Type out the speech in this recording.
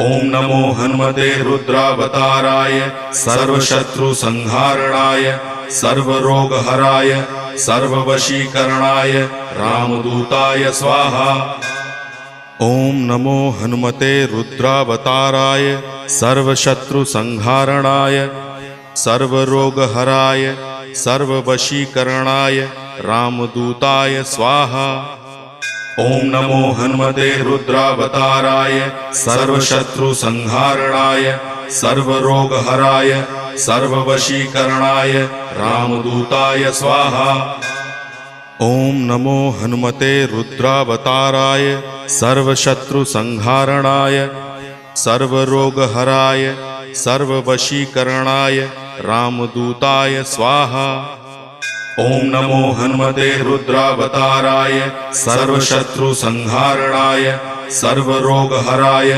ओम नमो हनुमते रुद्रावताराय सर्वशत्रुसंहारणाय सर्वरोगहराय सर्ववशीकरणाय रामदूताय स्वाहा। ओम नमो हनुमते रुद्रावताराय सर्वशत्रुसंहारणाय सर्वरोगहराय सर्ववशीकरणाय रामदूताय स्वाहा। ओम नमो हनुमते रुद्रावताराय सर्वशत्रुसंहारणाय सर्वरोगहराय सर्ववशीकरणाय रामदूताय स्वाहा। ओम नमो हनुमते रुद्रावताराय सर्वशत्रुसंहारणाय सर्वरोगहराय सर्ववशीकरणाय रामदूताय स्वाहा। ओम नमो हनुमते रुद्रावताराय सर्वशत्रुसंहारणाय सर्वरोगहराय